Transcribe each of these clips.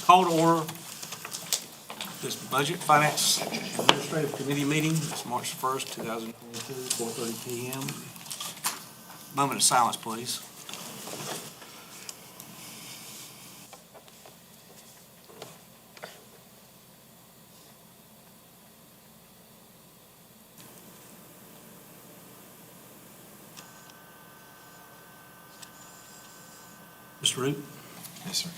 Call to order this Budget Finance Administrative Committee meeting. It's March 1st, 2022, 4:30 PM. Moment of silence, please. Mr. Root? Yes, sir.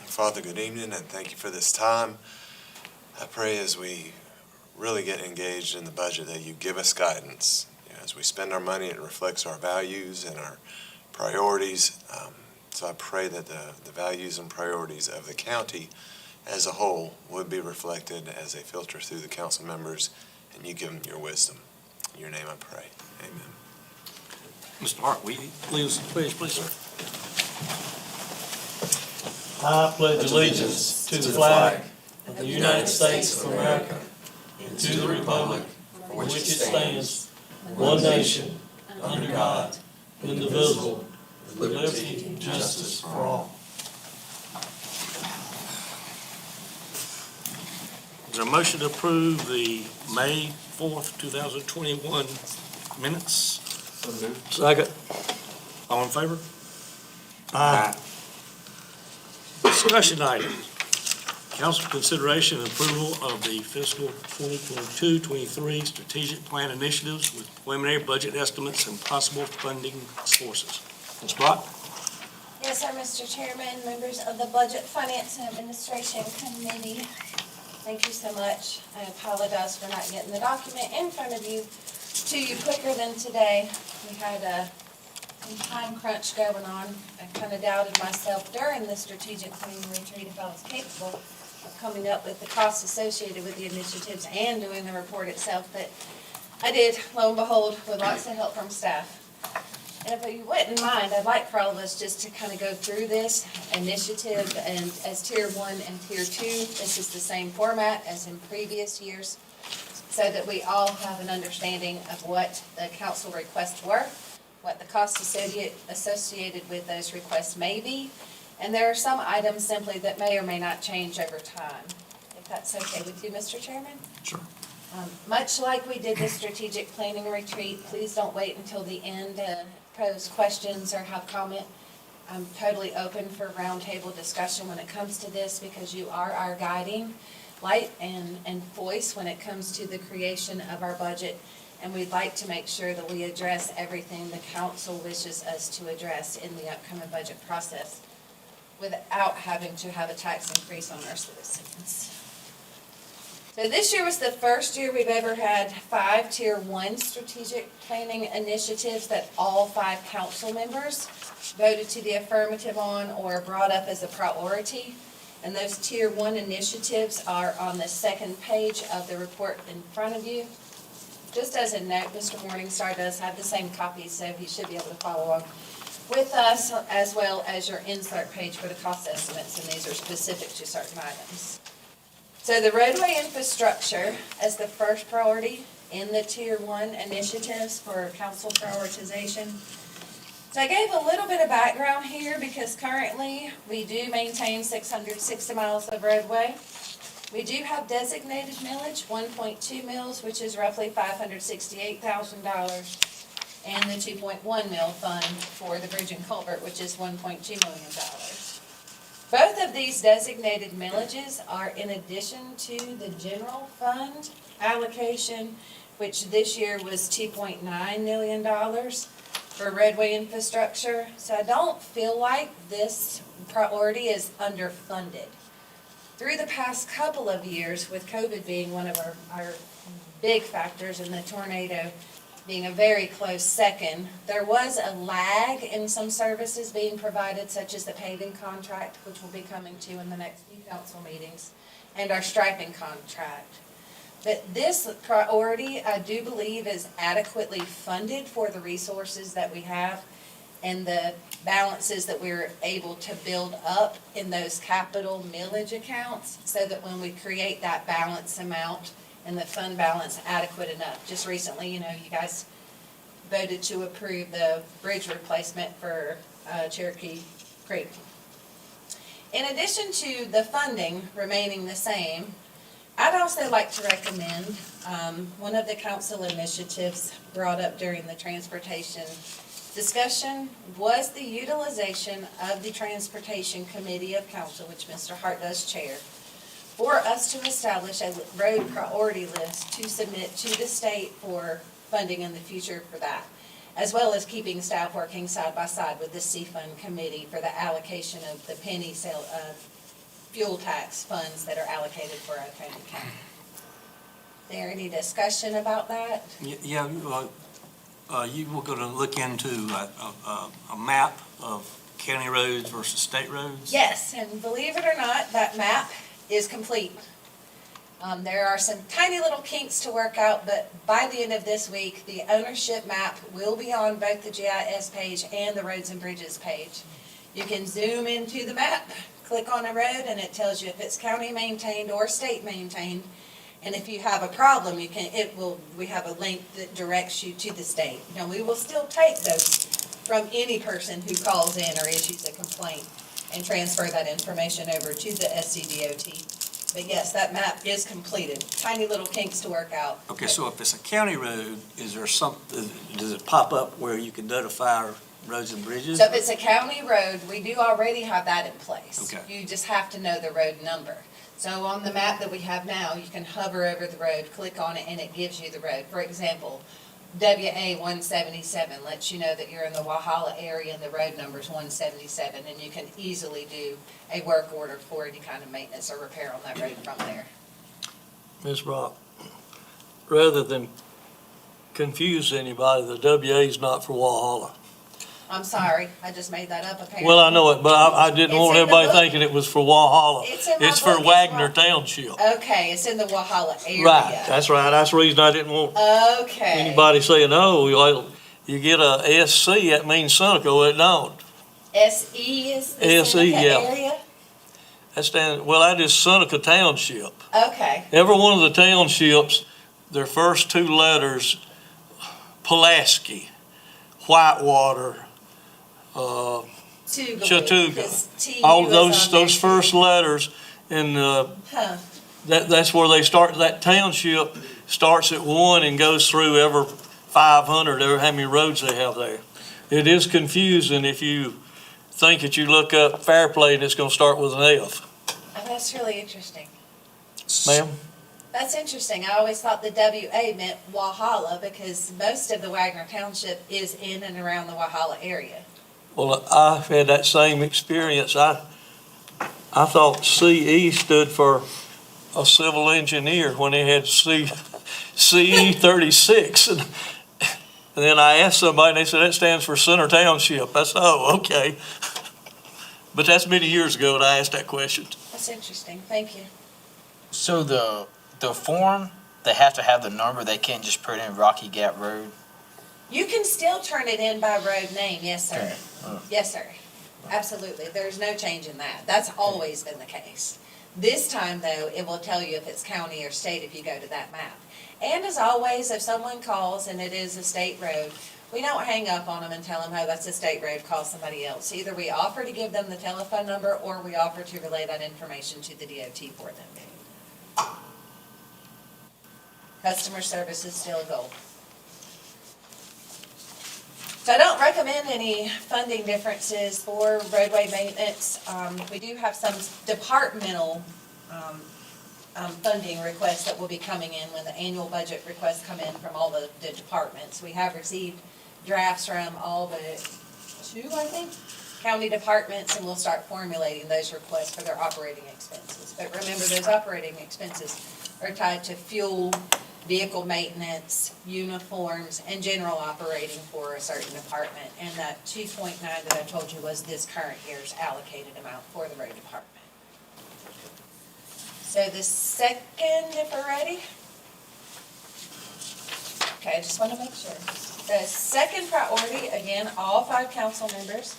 Father, good evening, and thank you for this time. I pray as we really get engaged in the budget that you give us guidance. As we spend our money, it reflects our values and our priorities. So I pray that the values and priorities of the county as a whole would be reflected as they filter through the council members, and you give them your wisdom. In your name I pray. Amen. Mr. Hart, will you please, sir? I pledge allegiance to the flag of the United States of America and to the republic for which it stands, one nation, under God, indivisible, with liberty and justice for all. Is there a motion to approve the May 4th, 2021 minutes? Second. All in favor? Aye. Discussion item. Council consideration and approval of the fiscal 2022-23 strategic plan initiatives with preliminary budget estimates and possible funding sources. Ms. Brock? Yes, sir, Mr. Chairman, members of the Budget, Finance, and Administration Committee, thank you so much. I apologize for not getting the document in front of you to you quicker than today. We had some time crunch going on. I kind of doubted myself during the strategic planning retreat if I was capable of coming up with the costs associated with the initiatives and doing the report itself, but I did, lo and behold, with lots of help from staff. And if you wouldn't mind, I'd like for all of us just to kind of go through this initiative, and as Tier 1 and Tier 2, this is the same format as in previous years, so that we all have an understanding of what the council requests were, what the costs associated with those requests may be, and there are some items simply that may or may not change over time. If that's okay with you, Mr. Chairman? Sure. Much like we did the strategic planning retreat, please don't wait until the end to pose questions or have comment. I'm totally open for roundtable discussion when it comes to this, because you are our guiding light and voice when it comes to the creation of our budget. And we'd like to make sure that we address everything the council wishes us to address in the upcoming budget process without having to have a tax increase on our citizens. So this year was the first year we've ever had 5 Tier 1 strategic planning initiatives that all 5 council members voted to the affirmative on or brought up as a priority. And those Tier 1 initiatives are on the second page of the report in front of you. Just as a note, Mr. Morningstar does have the same copy, so he should be able to follow along with us, as well as your insert page for the cost estimates, and these are specific to certain items. So the roadway infrastructure as the first priority in the Tier 1 initiatives for council prioritization. So I gave a little bit of background here because currently we do maintain 660 miles of roadway. We do have designated millage, 1.2 mils, which is roughly $568,000, and the 2.1 mil fund for the bridge and culvert, which is $1.2 million. Both of these designated millages are in addition to the general fund allocation, which this year was $2.9 million for roadway infrastructure. So I don't feel like this priority is underfunded. Through the past couple of years, with COVID being one of our big factors and the tornado being a very close second, there was a lag in some services being provided, such as the paving contract, which we'll be coming to in the next few council meetings, and our striping contract. But this priority, I do believe, is adequately funded for the resources that we have and the balances that we're able to build up in those capital millage accounts, so that when we create that balance amount and the fund balance adequate enough. Just recently, you guys voted to approve the bridge replacement for Cherokee Great. In addition to the funding remaining the same, I'd also like to recommend, one of the council initiatives brought up during the transportation discussion was the utilization of the Transportation Committee of Council, which Mr. Hart does chair, for us to establish a road priority list to submit to the state for funding in the future for that, as well as keeping staff working side by side with the C-Fund Committee for the allocation of the penny sale, fuel tax funds that are allocated for Oconee County. There any discussion about that? Yeah, you were going to look into a map of county roads versus state roads? Yes, and believe it or not, that map is complete. There are some tiny little kinks to work out, but by the end of this week, the ownership map will be on both the GIS page and the Roads and Bridges page. You can zoom into the map, click on a road, and it tells you if it's county maintained or state maintained. And if you have a problem, we have a link that directs you to the state. Now, we will still take those from any person who calls in or issues a complaint and transfer that information over to the SCDOT. But yes, that map is completed. Tiny little kinks to work out. Okay, so if it's a county road, is there does it pop up where you can notify roads and bridges? So if it's a county road, we do already have that in place. Okay. You just have to know the road number. So on the map that we have now, you can hover over the road, click on it, and it gives you the road. For example, WA 177 lets you know that you're in the Walhalla area and the road number's 177, and you can easily do a work order for any kind of maintenance or repair on that road from there. Ms. Brock, rather than confuse anybody, the WA is not for Walhalla. I'm sorry, I just made that up apparently. Well, I know it, but I didn't It's want in the everybody book. thinking it was for Walhalla. It's in my It's for book, Wagner it's not. Township. Okay, it's in the Walhalla area. Right, that's right. That's the reason I didn't want Okay. anybody saying, oh, well, you get a SC, that means Seneca. Well, it don't. SE is the SE, Seneca yeah. area? That is Seneca Township. Okay, Every one of the townships, their first two letters, Pulaski, Whitewater, Chattooga. all those first letters, and Huh, that's where they start. That township starts at 1 and goes through every 500, ever how many roads they have there. It is confusing if you think that you look up Fairplay and it's going to start with an F. oh, that's really interesting. Ma'am? That's interesting. I always thought the WA meant Walhalla because most of the Wagner Township is in and around the Walhalla area. Well, I've had that same experience. I thought CE stood for a civil engineer when they had CE 36. And then I asked somebody, and they said, that stands for Center Township. I said, oh, okay. But that's many years ago that I asked that question. That's interesting. Thank you. So the form, they have to have the number. They can't just put in Rocky Gap Road. You can still turn it in by road name, yes, sir. Okay. Yes, sir. Absolutely. There's no change in that. That's always been the case. This time, though, it will tell you if it's county or state if you go to that map. And as always, if someone calls and it is a state road, we don't hang up on them and tell them, oh, that's a state road, call somebody else. Either we offer to give them the telephone number or we offer to relay that information to the DOT for them. Customer service is still a goal. So I don't recommend any funding differences for roadway maintenance. We do have some departmental funding requests that will be coming in when the annual budget requests come in from all the departments. We have received drafts from all but 2, I think, county departments, and we'll start formulating those requests for their operating expenses. But remember, those operating expenses are tied to fuel, vehicle maintenance, uniforms, and general operating for a certain department. And that 2.9 that I told you was this current year's allocated amount for the road department. So the second, if we're ready. Okay, I just want to make sure. The second priority, again, all 5 council members,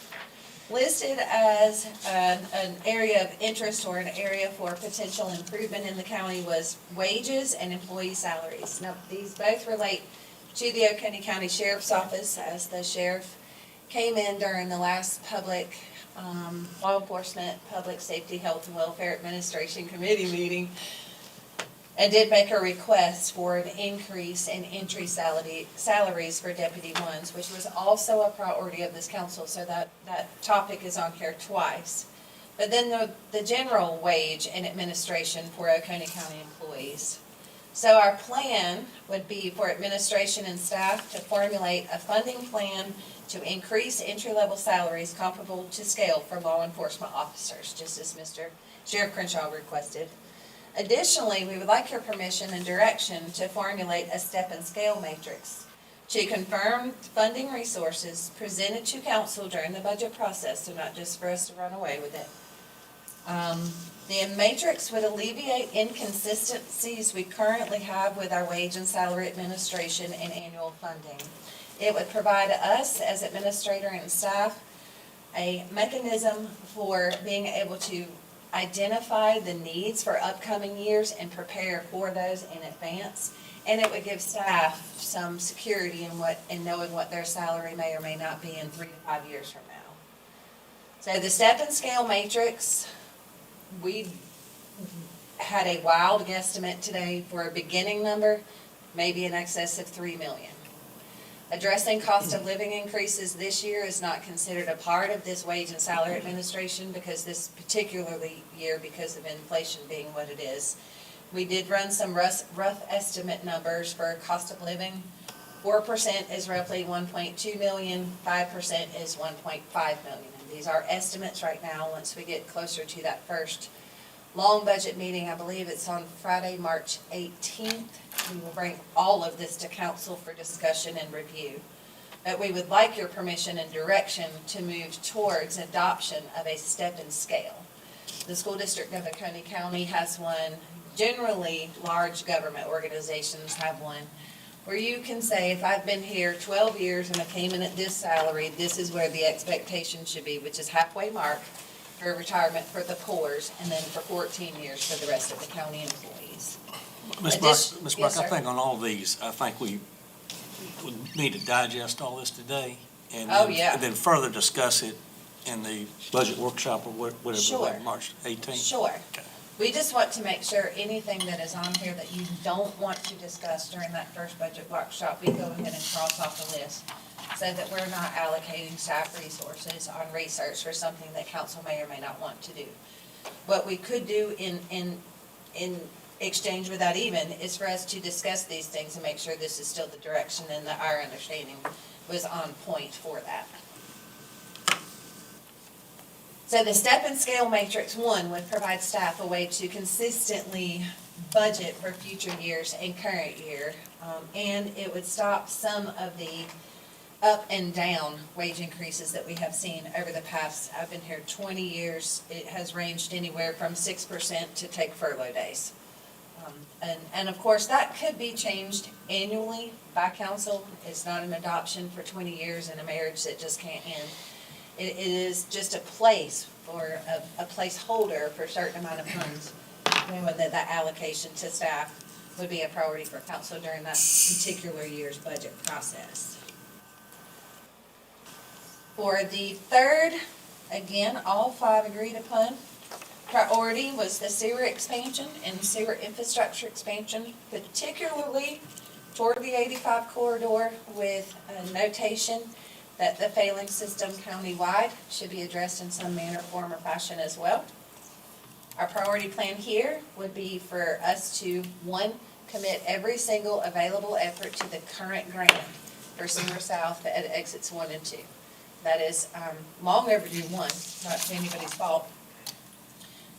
listed as an area of interest or an area for potential improvement in the county was wages and employee salaries. Now, these both relate to the Oconee County Sheriff's Office, as the sheriff came in during the last public Law Enforcement, Public Safety, Health and Welfare Administration Committee meeting and did make a request for an increase in entry salaries for Deputy Ones, which was also a priority of this council, so that topic is on here twice. But then the general wage and administration for Oconee County employees. So our plan would be for administration and staff to formulate a funding plan to increase entry-level salaries comparable to scale for law enforcement officers, just as Mr. Sheriff Crenshaw requested. Additionally, we would like your permission and direction to formulate a step and scale matrix to confirm funding resources presented to council during the budget process, so not just for us to run away with it. The matrix would alleviate inconsistencies we currently have with our wage and salary administration and annual funding. It would provide us, as administrator and staff, a mechanism for being able to identify the needs for upcoming years and prepare for those in advance. And it would give staff some security in knowing what their salary may or may not be in 3 to 5 years from now. So the step and scale matrix, we had a wild guesstimate today for a beginning number, maybe in excess of 3 million. Addressing cost of living increases this year is not considered a part of this wage and salary administration because this particular year, because of inflation being what it is. We did run some rough estimate numbers for cost of living. 4% is roughly 1.2 million, 5% is 1.5 million. And these are estimates right now. Once we get closer to that first long budget meeting, I believe it's on Friday, March 18th. We will bring all of this to council for discussion and review. But we would like your permission and direction to move towards adoption of a step and scale. The school district of Oconee County has one. Generally, large government organizations have one, where you can say, if I've been here 12 years and I came in at this salary, this is where the expectation should be, which is halfway mark for retirement for the PORs, and then for 14 years for the rest of the county employees. Ms. Yes, Mark, I sir. think on all these, I think we would need to digest all this today. And Oh, then- yeah. And then further discuss it in the budget workshop or whatever, Sure. like March 18th. Sure. Okay. We just want to make sure anything that is on here that you don't want to discuss during that first budget workshop, we go ahead and cross off the list, so that we're not allocating staff resources on research for something that council may or may not want to do. What we could do in exchange with that even is for us to discuss these things and make sure this is still the direction and that our understanding was on point for that. So the step and scale matrix, one, would provide staff a way to consistently budget for future years and current year. And it would stop some of the up and down wage increases that we have seen over the past, I've been here 20 years. It has ranged anywhere from 6% to take furlough days. And of course, that could be changed annually by council. It's not an adoption for 20 years in a marriage that just can't end. It is just a place for a placeholder for a certain amount of funds, knowing that that allocation to staff would be a priority for council during that particular year's budget process. For the third, again, all 5 agreed upon, priority was the sewer expansion and sewer infrastructure expansion, particularly toward the 85 corridor, with a notation that the failing system countywide should be addressed in some manner, form, or fashion as well. Our priority plan here would be for us to, one, commit every single available effort to the current grant for Sewer South at exits 1 and 2. That is long overdue one, not anybody's fault.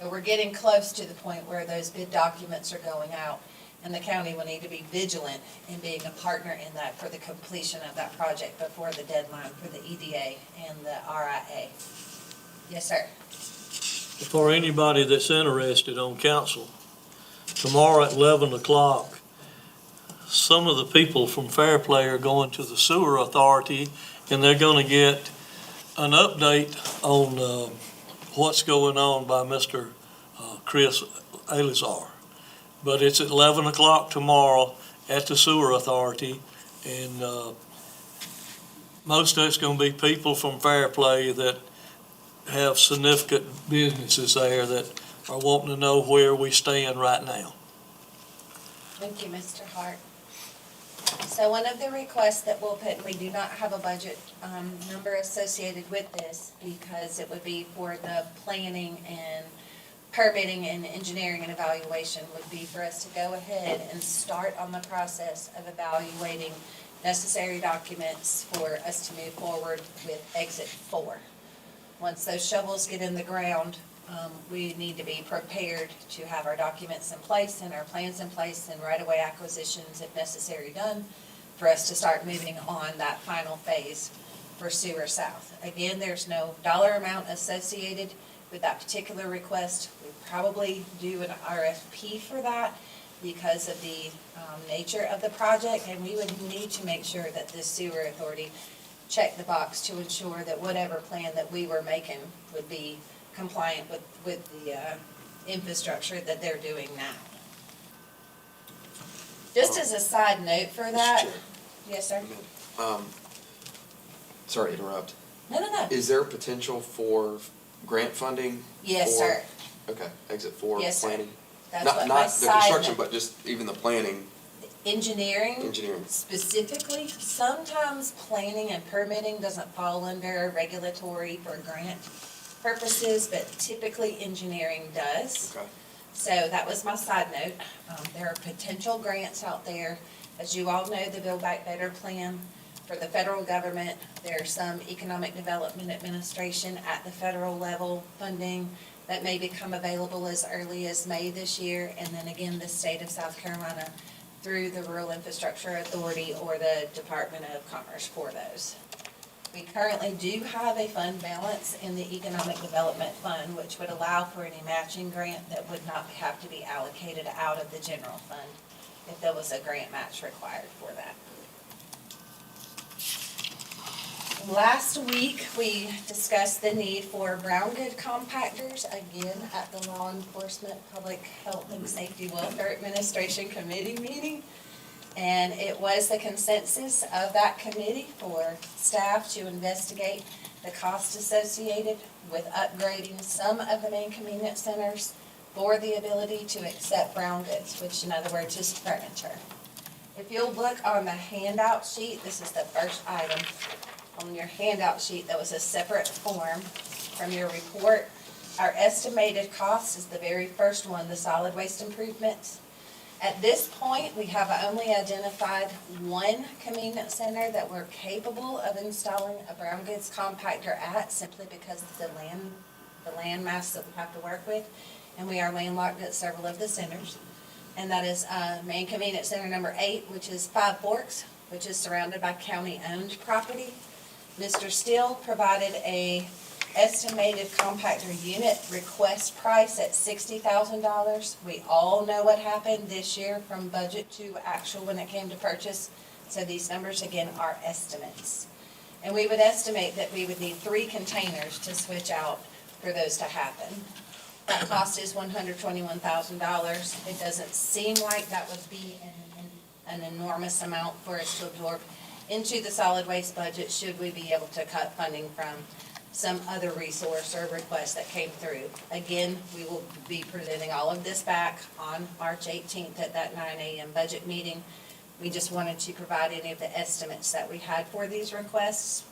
But we're getting close to the point where those bid documents are going out, and the county will need to be vigilant in being a partner in that for the completion of that project before the deadline for the EDA and the RIA. Yes, sir. For anybody that's interested on council, tomorrow at 11 o'clock, some of the people from Fairplay are going to the sewer authority, and they're going to get an update on what's going on by Mr. Chris Alizar. But it's at 11 o'clock tomorrow at the sewer authority, and most of it's going to be people from Fairplay that have significant businesses there that are wanting to know where we stand right now. Thank you, Mr. Hart. So one of the requests that we'll put, we do not have a budget number associated with this because it would be for the planning and permitting and engineering and evaluation, would be for us to go ahead and start on the process of evaluating necessary documents for us to move forward with Exit 4. Once those shovels get in the ground, we need to be prepared to have our documents in place and our plans in place and right-of-way acquisitions, if necessary, done for us to start moving on that final phase for Sewer South. Again, there's no dollar amount associated with that particular request. We probably do an RFP for that because of the nature of the project, and we would need to make sure that the sewer authority checked the box to ensure that whatever plan that we were making would be compliant with the infrastructure that they're doing now. Just as a side note for that. Chair. Yes, sir? Sorry to interrupt. No. Is there potential for grant funding? Yes, for- sir. Okay, Exit 4 Yes, sir. planning? That's Not what my not the side construction, note. but just even the planning, Engineering engineering. specifically, sometimes planning and permitting doesn't fall under regulatory for grant purposes, but typically engineering does. Okay. So that was my side note. There are potential grants out there. As you all know, the Build Back Better plan for the federal government, there's some Economic Development Administration at the federal level funding that may become available as early as May this year. And then again, the state of South Carolina through the Rural Infrastructure Authority or the Department of Commerce for those. We currently do have a fund balance in the Economic Development Fund, which would allow for any matching grant that would not have to be allocated out of the general fund if there was a grant match required for that. Last week, we discussed the need for brown good compactors, again, at the Law Enforcement, Public Health and Safety Welfare Administration Committee meeting. And it was the consensus of that committee for staff to investigate the cost associated with upgrading some of the main convenience centers for the ability to accept brown goods, which in other words is furniture. If you'll look on the handout sheet, this is the first item. On your handout sheet, that was a separate form from your report. Our estimated cost is the very first one, the solid waste improvements. At this point, we have only identified one convenience center that we're capable of installing a brown goods compactor at, simply because of the land mass that we have to work with. And we are landlocked at several of the centers. And that is main convenience center number 8, which is Five Forks, which is surrounded by county-owned property. Mr. Steele provided a estimated compactor unit request price at $60,000. We all know what happened this year from budget to actual when it came to purchase. So these numbers, again, are estimates. And we would estimate that we would need 3 containers to switch out for those to happen. That cost is $121,000. It doesn't seem like that would be an enormous amount for us to absorb into the solid waste budget, should we be able to cut funding from some other resource or request that came through. Again, we will be presenting all of this back on March 18th at that 9 a.m. budget meeting. We just wanted to provide any of the estimates that we had for these requests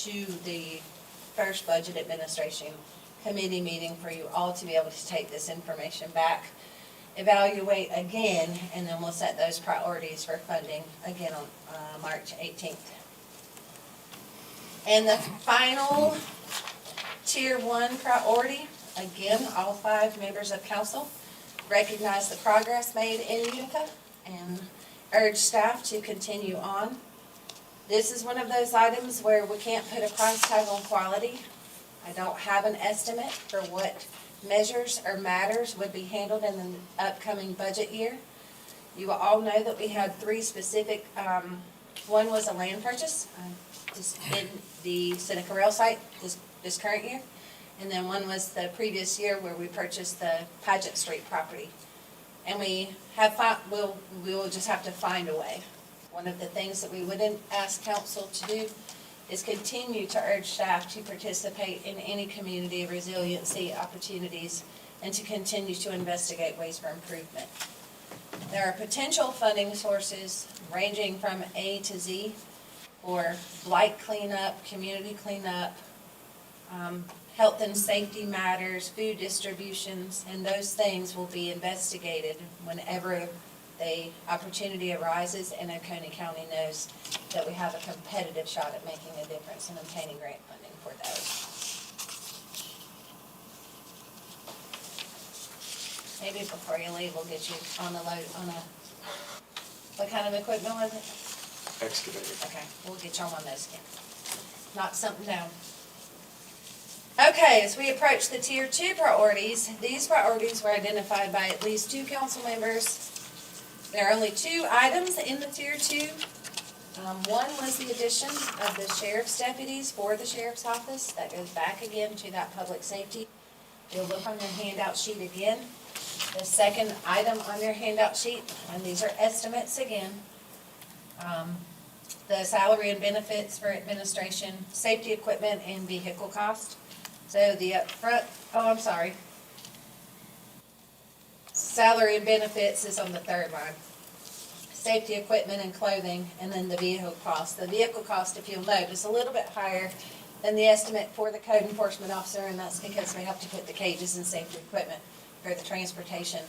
to the first Budget Administration Committee meeting for you all to be able to take this information back, evaluate again, and then we'll set those priorities for funding again on March 18th. And the final Tier 1 priority, again, all 5 members of council recognize the progress made in Utica and urge staff to continue on. This is one of those items where we can't put a price tag on quality. I don't have an estimate for what measures or matters would be handled in the upcoming budget year. You all know that we had 3 specific, one was a land purchase in the Seneca Rail site this current year. And then one was the previous year where we purchased the Pageant Street property. And we will just have to find a way. One of the things that we wouldn't ask council to do is continue to urge staff to participate in any community resiliency opportunities and to continue to investigate ways for improvement. There are potential funding sources ranging from A to Z for blight cleanup, community cleanup, health and safety matters, food distributions, and those things will be investigated whenever the opportunity arises and Oconee County knows that we have a competitive shot at making a difference in obtaining grant funding for those. Maybe before you leave, we'll get you on what kind of equipment was it? Excavator. Okay, we'll get you on one of those again. Knock something down. Okay, as we approach the tier 2 priorities, these priorities were identified by at least 2 council members. There are only 2 items in the tier 2. One was the addition of the sheriff's deputies for the sheriff's office. That goes back again to that public safety. You'll look on your handout sheet again. The second item on your handout sheet, and these are estimates again, the salary and benefits for administration, safety equipment, and vehicle cost. So the upfront, salary and benefits is on the third line. Safety equipment and clothing, and then the vehicle cost. The vehicle cost, if you'll note, is a little bit higher than the estimate for the code enforcement officer, and that's because we have to put the cages and safety equipment for the transportation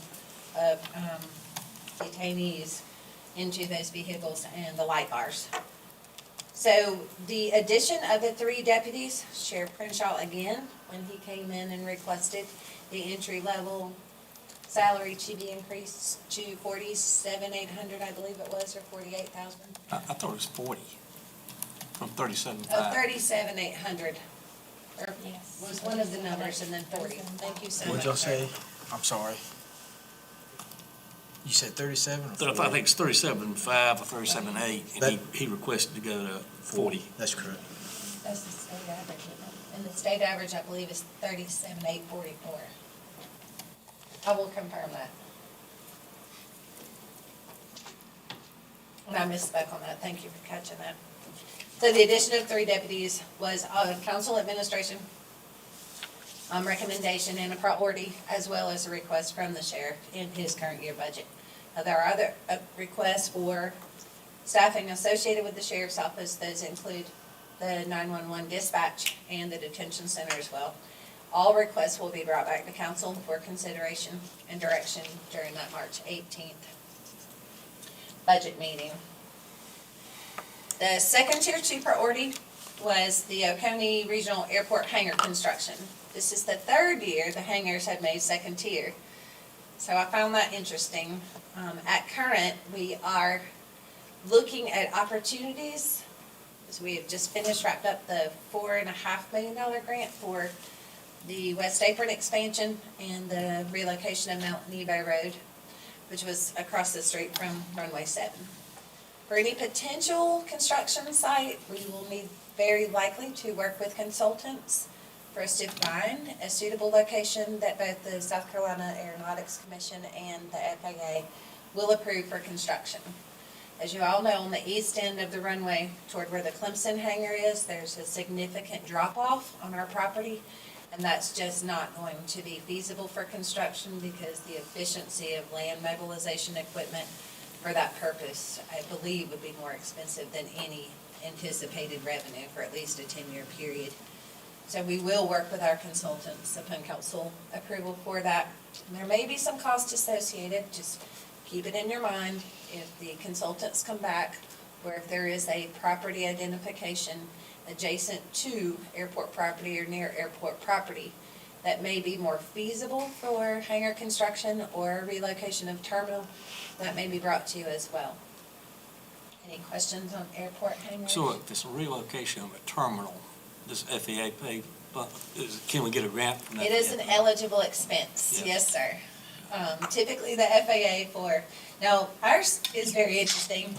of detainees into those vehicles and the light bars. So the addition of the 3 deputies, Sheriff Crenshaw again, when he came in and requested the entry level salary to be increased to $47,800, I believe it was, or $48,000. I thought it was 40, from 37.5. Oh, $37,800. Or was one of the numbers and then 40. Thank you so much. What'd y'all say? I'm sorry. You said 37 or 40? I think it's 37.5 or 37.8, and he requested to go to 40. That's correct. That's the state average, isn't it? And the state average, I believe, is 37,844. I will confirm that. And I misspoke on that. Thank you for catching that. So the addition of 3 deputies was council administration recommendation and a priority, as well as a request from the sheriff in his current year budget. There are other requests for staffing associated with the sheriff's office. Those include the 911 dispatch and the detention center as well. All requests will be brought back to council for consideration and direction during that March 18th budget meeting. The second tier 2 priority was the Oconee Regional Airport hangar construction. This is the 3rd year the hangars have made second tier. So I found that interesting. At current, we are looking at opportunities, as we have just wrapped up the $4.5 million grant for the West Apron expansion and the relocation of Mount Nebo Road, which was across the street from runway 7. For any potential construction site, we will need very likely to work with consultants for us to find a suitable location that both the South Carolina Aeronautics Commission and the FAA will approve for construction. As you all know, on the east end of the runway toward where the Clemson hangar is, there's a significant drop-off on our property, and that's just not going to be feasible for construction because the efficiency of land mobilization equipment for that purpose, I believe, would be more expensive than any anticipated revenue for at least a 10-year period. So we will work with our consultants upon council approval for that. There may be some cost associated, just keep it in your mind. If the consultants come back, or if there is a property identification adjacent to airport property or near airport property that may be more feasible for hangar construction or relocation of terminal, that may be brought to you as well. Any questions on airport hangars? So if it's a relocation of a terminal, does FAA pay, can we get a grant from that? It is an eligible expense, Yeah. yes, sir. Typically, the FAA now, ours is very interesting,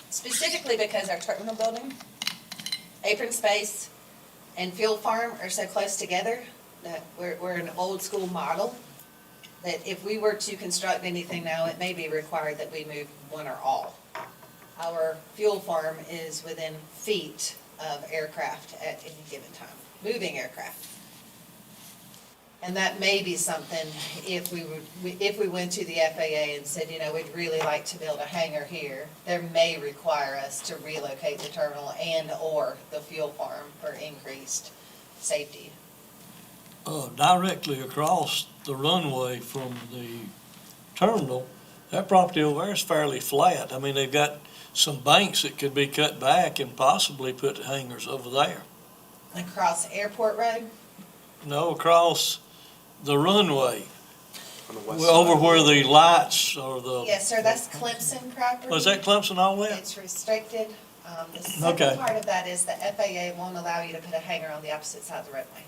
specifically because our terminal building, apron space, and fuel farm are so close together that we're an old school model, that if we were to construct anything now, it may be required that we move one or all. Our fuel farm is within feet of aircraft at any given time, moving aircraft. And that may be something, if we went to the FAA and said, we'd really like to build a hangar here, there may require us to relocate the terminal and/or the fuel farm for increased safety. Directly across the runway from the terminal, that property over there is fairly flat. I mean, they've got some banks that could be cut back and possibly put hangars over there. Across Airport Road, No, across the runway, On the west well, over side. where the lights or the, yes, sir, that's Clemson property. was that Clemson all that? It's restricted. The Okay. second part of that is the FAA won't allow you to put a hangar on the opposite side of the runway.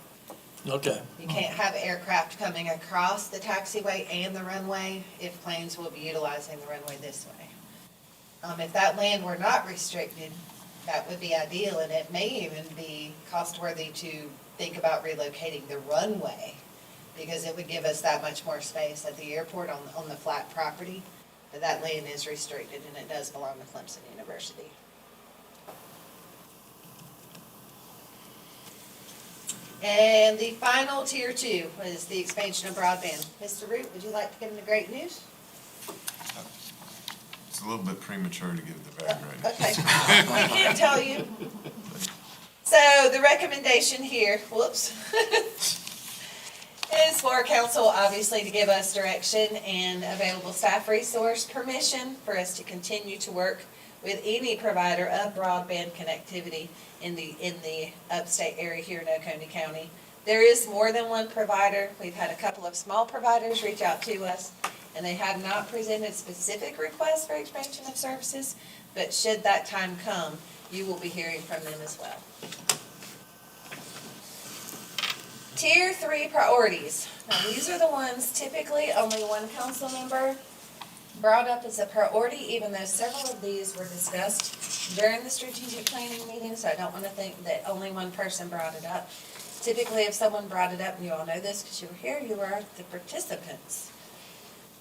Okay, You can't have aircraft coming across the taxiway and the runway if planes will be utilizing the runway this way. If that land were not restricted, that would be ideal, and it may even be cost-worthy to think about relocating the runway, because it would give us that much more space at the airport on the flat property. But that land is restricted, and it does belong to Clemson University. And the final tier 2 is the expansion of broadband. Mr. Root, would you like to give them the great news? It's a little bit premature to give the bad right now. Okay, we can tell you. So the recommendation here, whoops, is for council, obviously, to give us direction and available staff resource permission for us to continue to work with any provider of broadband connectivity in the upstate area here in Oconee County. There is more than one provider. We've had a couple of small providers reach out to us, and they have not presented specific requests for expansion of services, but should that time come, you will be hearing from them as well. Tier 3 priorities. Now, these are the ones typically only one council member brought up as a priority, even though several of these were discussed during the strategic planning meeting, so I don't want to think that only one person brought it up. Typically, if someone brought it up, and you all know this because you were here, you were the participants,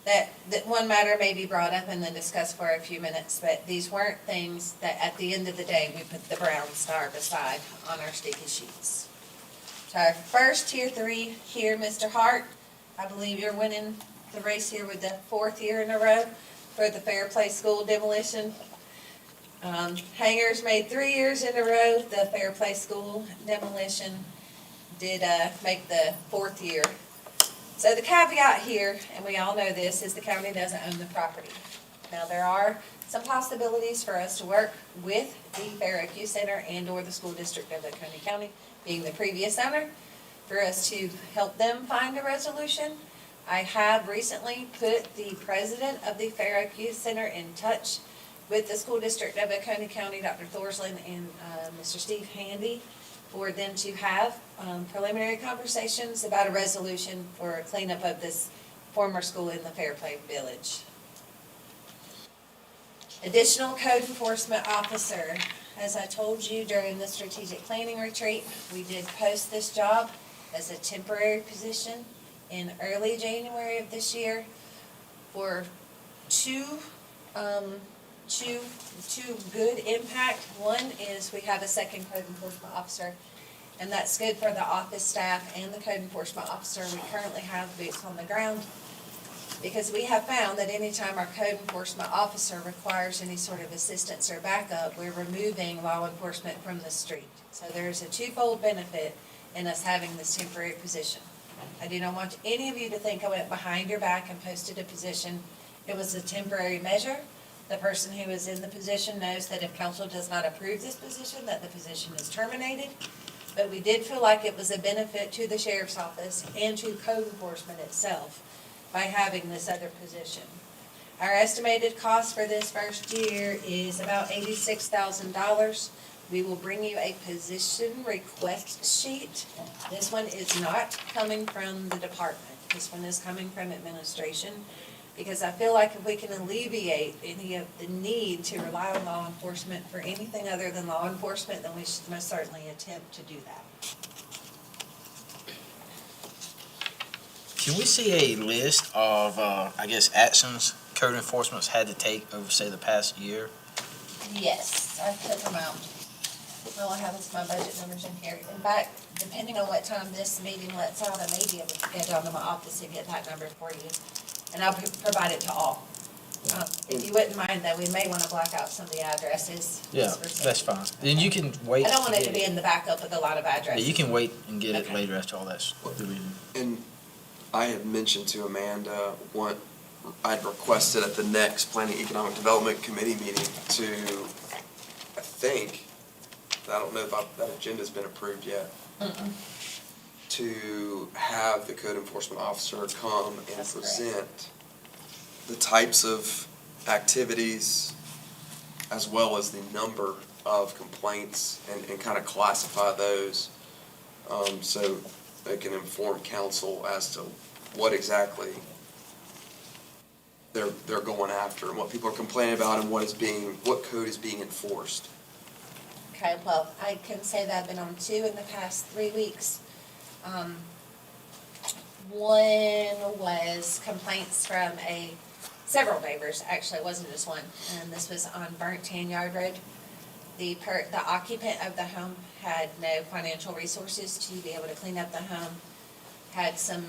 that one matter may be brought up and then discussed for a few minutes, but these weren't things that at the end of the day, we put the brown star beside on our sticky sheets. So our first tier 3 here, Mr. Hart, I believe you're winning the race here with the 4th year in a row for the Fair Play School demolition. Hangers made 3 years in a row. The Fair Play School demolition did make the 4th year. So the caveat here, and we all know this, is the county doesn't own the property. Now, there are some possibilities for us to work with the Fair IQ Center and/or the school district of Oconee County, being the previous owner, for us to help them find a resolution. I have recently put the president of the Fair IQ Center in touch with the school district of Oconee County, Dr. Thorsland and Mr. Steve Handy, for them to have preliminary conversations about a resolution for cleanup of this former school in the Fairplay Village. Additional code enforcement officer. As I told you during the strategic planning retreat, we did post this job as a temporary position in early January of this year for two good impact. One is we have a second code enforcement officer, and that's good for the office staff and the code enforcement officer. We currently have boots on the ground, because we have found that anytime our code enforcement officer requires any sort of assistance or backup, we're removing law enforcement from the street. So there's a twofold benefit in us having this temporary position. I do not want any of you to think I went behind your back and posted a position. It was a temporary measure. The person who is in the position knows that if council does not approve this position, that the position is terminated. But we did feel like it was a benefit to the sheriff's office and to code enforcement itself by having this other position. Our estimated cost for this first year is about $86,000. We will bring you a position request sheet. This one is not coming from the department. This one is coming from administration, because I feel like if we can alleviate any of the need to rely on law enforcement for anything other than law enforcement, then we should most certainly attempt to do that. Can we see a list of, actions code enforcement's had to take over, say, the past year? Yes, I put them out. All I have is my budget numbers in here. In fact, depending on what time this meeting lets out, I may be able to go down to my office and get that number for you. And I'll provide it to all. If you wouldn't mind, though, we may want to black out some of the addresses. Yeah, just for that's fine. Then you can wait. I don't want it to to get be in the backup with a lot of Yeah, addresses. you can wait and get it Okay. later after all that's deleted. And I had mentioned to Amanda what I'd requested at the next Planning Economic Development Committee meeting to, I think, I don't know if that agenda's been approved yet, to have the code enforcement officer come and That's correct. present the types of activities as well as the number of complaints and kind of classify those, so they can inform council as to what exactly they're going after and what people are complaining about and what code is being enforced. Okay, well, I can say that I've been on 2 in the past 3 weeks. One was complaints from several neighbors, actually, it wasn't just one, and this was on Burnt Tan Yard Road. The occupant of the home had no financial resources to be able to clean up the home, had some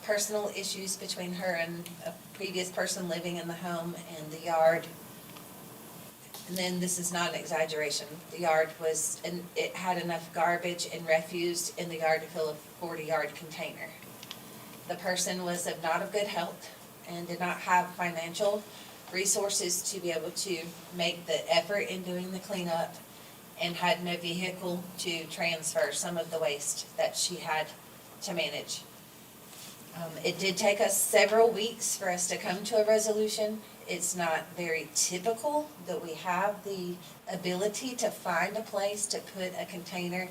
personal issues between her and a previous person living in the home and the yard. And then, this is not an exaggeration, the yard it had enough garbage and refuse in the yard to fill a 40-yard container. The person was not of good health and did not have financial resources to be able to make the effort in doing the cleanup, and had no vehicle to transfer some of the waste that she had to manage. It did take us several weeks for us to come to a resolution. It's not very typical that we have the ability to find a place to put a container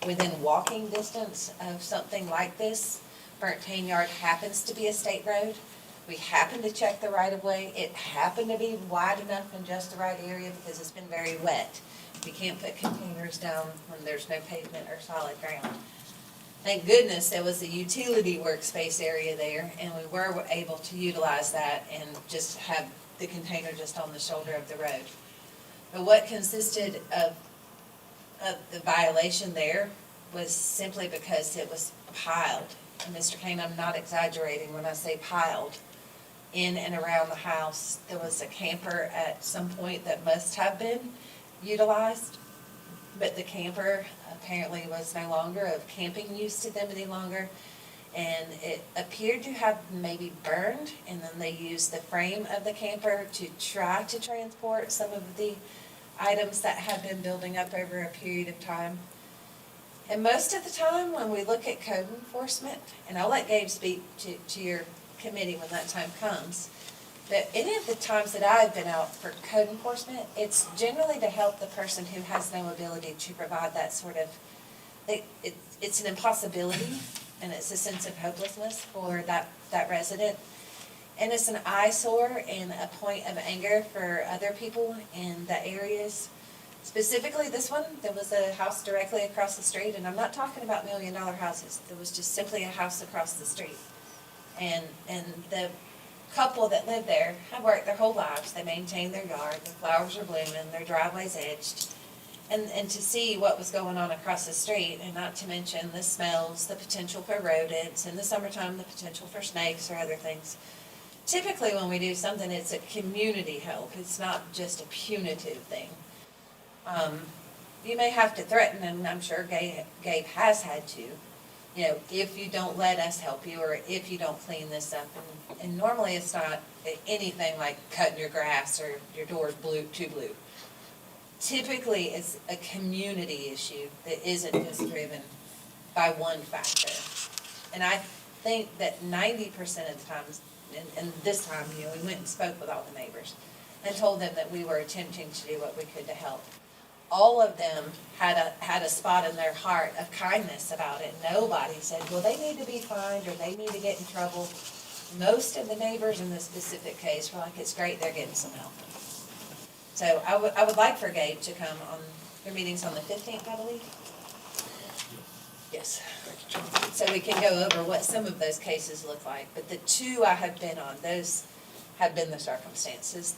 within walking distance of something like this. Burnt Tan Yard happens to be a state road. We happened to check the right-of-way. It happened to be wide enough in just the right area because it's been very wet. We can't put containers down when there's no pavement or solid ground. Thank goodness there was a utility workspace area there, and we were able to utilize that and just have the container just on the shoulder of the road. But what consisted of the violation there was simply because it was piled. And Mr. Kane, I'm not exaggerating when I say piled. In and around the house, there was a camper at some point that must have been utilized, but the camper apparently was no longer of camping use to them any longer, and it appeared to have maybe burned, and then they used the frame of the camper to try to transport some of the items that had been building up over a period of time. And most of the time, when we look at code enforcement, and I'll let Gabe speak to your committee when that time comes, but any of the times that I've been out for code enforcement, it's generally to help the person who has no ability to provide that sort of, it's an impossibility, and it's a sense of hopelessness for that resident. And it's an eyesore and a point of anger for other people in the areas. Specifically this one, there was a house directly across the street, and I'm not talking about $1-million houses. There was just simply a house across the street. And the couple that lived there had worked their whole lives. They maintained their yard, the flowers were blooming, their driveway's edged. And to see what was going on across the street, and not to mention the smells, the potential for rodents, in the summertime, the potential for snakes or other things. Typically, when we do something, it's a community help. It's not just a punitive thing. You may have to threaten, and I'm sure Gabe has had to, if you don't let us help you, or if you don't clean this up. And normally it's not anything like cutting your grass or your door's too blue. Typically, it's a community issue that isn't just driven by one factor. And I think that 90% of the times, and this time, we went and spoke with all the neighbors and told them that we were attempting to do what we could to help. All of them had a spot in their heart of kindness about it. Nobody said, well, they need to be fined or they need to get in trouble. Most of the neighbors in this specific case were like, it's great, they're getting some help. So I would like for Gabe to come on, your meeting's on the 15th, I believe? Yes. So we can go over what some of those cases look like. But the 2 I have been on, those have been the circumstances.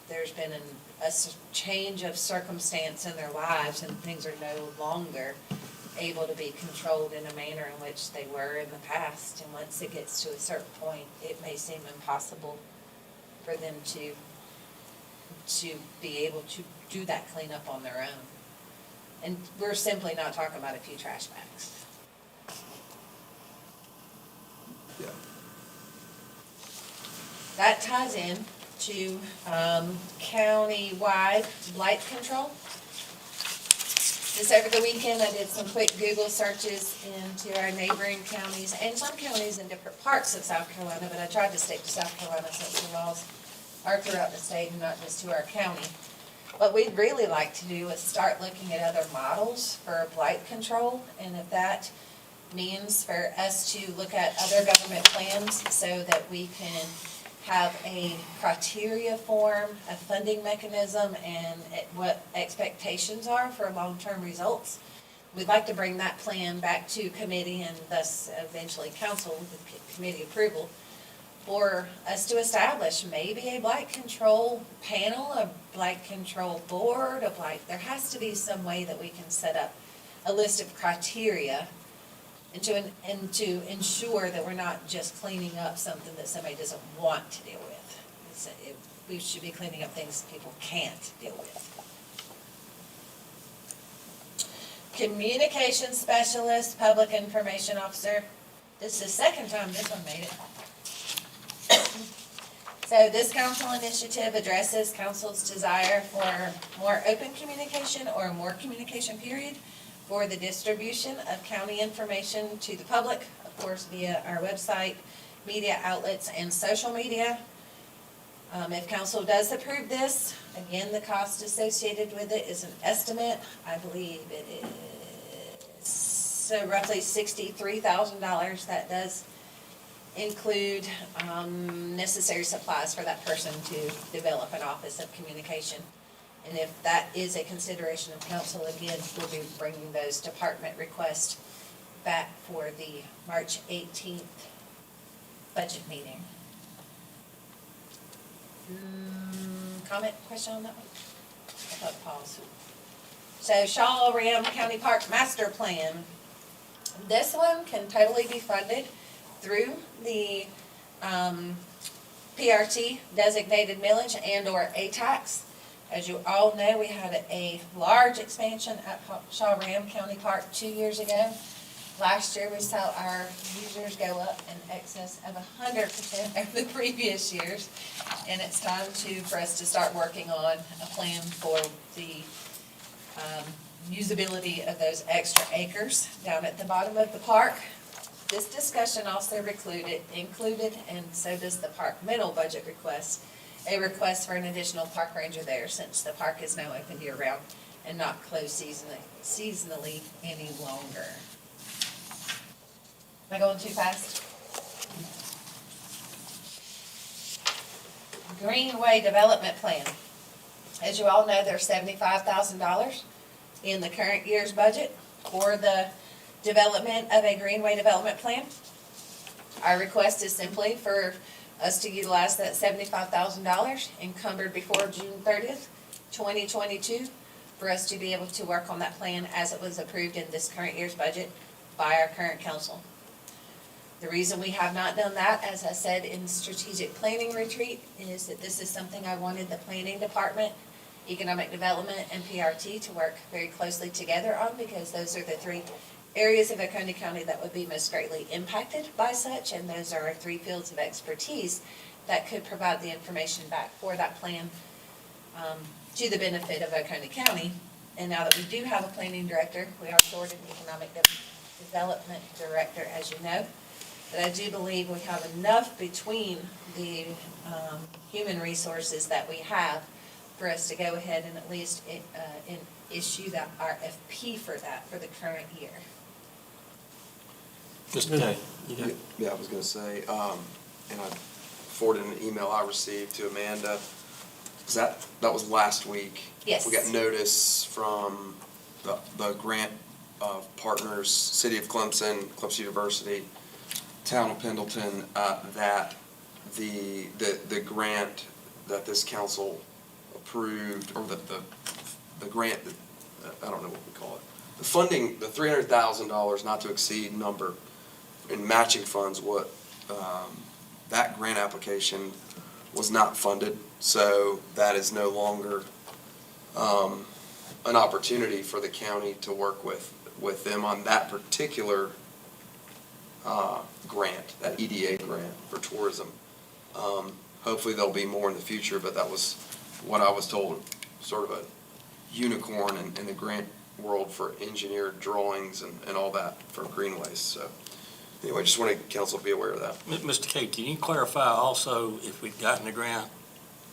there's been change of circumstance in their lives and things are no longer able to be controlled in a manner in which they were in the past. And once it gets to a certain point, it may seem impossible for them to be able to do that cleanup on their own. And we're simply not talking about a few trash bags. Yeah. That ties in to county-wide blight control. Just over the weekend, I did some quick Google searches into our neighboring counties and some counties in different parts of South Carolina, but I tried to stick to South Carolina since the laws are throughout the state and not just to our county. What we'd really like to do is start looking at other models for blight control, and if that means for us to look at other government plans so that we can have a criteria form, a funding mechanism, and what expectations are for long-term results. We'd like to bring that plan back to committee and thus eventually council with committee approval for us to establish maybe a blight control panel, a blight control board, there has to be some way that we can set up a list of criteria and to ensure that we're not just cleaning up something that somebody doesn't want to deal with. We should be cleaning up things people can't deal with. Communication specialist, public information officer. This is the second time this one made it. So this council initiative addresses council's desire for more open communication or more communication period for the distribution of county information to the public, of course, via our website, media outlets, and social media. If council does approve this, again, the cost associated with it is an estimate. I believe it is roughly $63,000. That does include necessary supplies for that person to develop an office of communication. And if that is a consideration of council, again, we'll be bringing those department requests back for the March 18th budget meeting. Comment, question on that one? I thought pause. So Shaw-Ram County Park Master Plan. This one can totally be funded through the PRT designated millage and or A-tax. As you all know, we had a large expansion at Shaw-Ram County Park 2 years ago. Last year, we saw our users go up in excess of 100% over the previous years. And it's time for us to start working on a plan for the usability of those extra acres down at the bottom of the park. This discussion also included, and so does the park middle budget request, a request for an additional park ranger there since the park is now open year-round and not closed seasonally any longer. Am I going too fast? Greenway Development Plan. As you all know, there's $75,000 in the current year's budget for the development of a Greenway Development Plan. Our request is simply for us to utilize that $75,000 encumbered before June 30th, 2022, for us to be able to work on that plan as it was approved in this current year's budget by our current council. The reason we have not done that, as I said in strategic planning retreat, is that this is something I wanted the planning department, economic development, and PRT to work very closely together on, because those are the three areas of Oconee County that would be most greatly impacted by such, and those are our three fields of expertise that could provide the information back for that plan to the benefit of Oconee County. And now that we do have a planning director, we are short an economic development director, as you know. But I do believe we have enough between the human resources that we have for us to go ahead and at least issue that RFP for that for the current year. Mr. Kay. Yeah, I was gonna say, and I forwarded an email I received to Amanda. That was last week? Yes. We got notice from the grant partners, City of Clemson, Clemson University, Town of Pendleton, that the grant that this council approved, or the grant, I don't know what we call it. The funding, the $300,000 not to exceed number in matching funds, that grant application was not funded, so that is no longer an opportunity for the county to work with them on that particular grant, that EDA grant for tourism. Hopefully there'll be more in the future, but that was what I was told, sort of a unicorn in the grant world for engineered drawings and all that for greenways. So anyway, just wanted council to be aware of that. Mr. K, can you clarify also if we'd gotten the grant,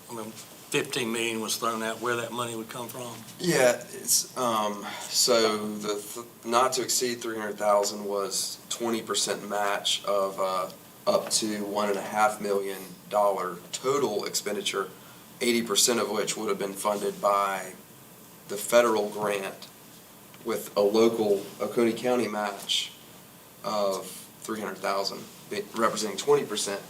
I mean, 15 million was thrown out, where that money would come from? Yeah, it's, so not to exceed 300,000 was 20% match of, up to $1.5 million total expenditure, 80% of which would have been funded by the federal grant with a local Oconee County match of 300,000, representing 20%.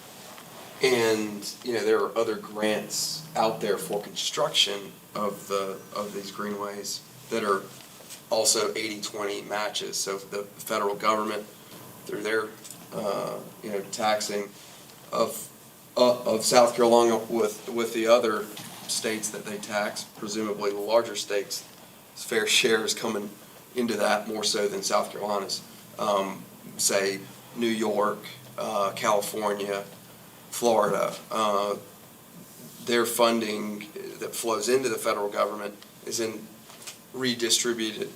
And, you know, there are other grants out there for construction of these greenways that are also 80-20 matches. So the federal government, through their, taxing of South Carolina with the other states that they tax, presumably the larger states, fair share is coming into that more so than South Carolina's. Say New York, California, Florida, their funding that flows into the federal government is redistributed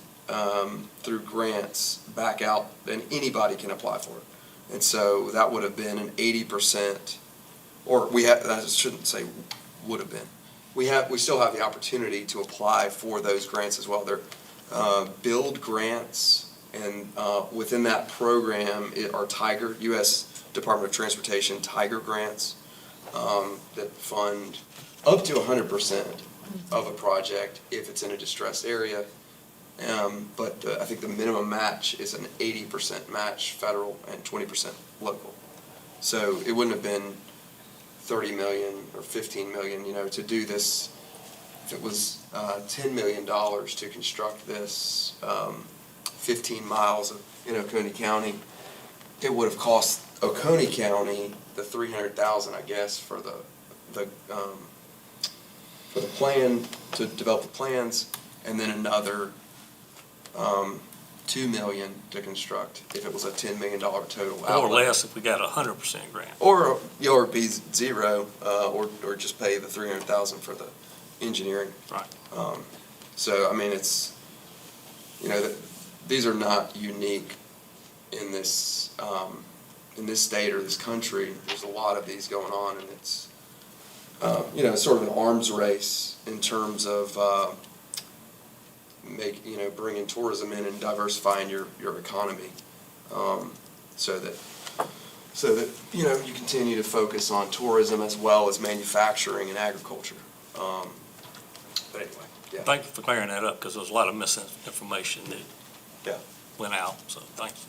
through grants back out, and anybody can apply for it. And so that would have been an 80%, or I shouldn't say would have been. We still have the opportunity to apply for those grants as well. They're build grants, and within that program are Tiger, U.S. Department of Transportation Tiger grants that fund up to 100% of a project if it's in a distressed area. But I think the minimum match is an 80% match federal and 20% local. So it wouldn't have been 30 million or 15 million, to do this. If it was $10 million to construct this 15 miles in Oconee County, it would have cost Oconee County the 300,000, I guess, for the plan, to develop the plans, and then another $2 million to construct if it was a $10 million total outlay. Or less if we got a 100% grant. Or be zero, or just pay the 300,000 for the engineering. Right. So, I mean, it's, these are not unique in this state or this country. There's a lot of these going on, and it's, sort of an arms race in terms of, bringing tourism in and diversifying your economy, so that you continue to focus on tourism as well as manufacturing and agriculture. But anyway, yeah. Thank you for clearing that up, because there was a lot of misinformation that Yeah. went out, so thank you.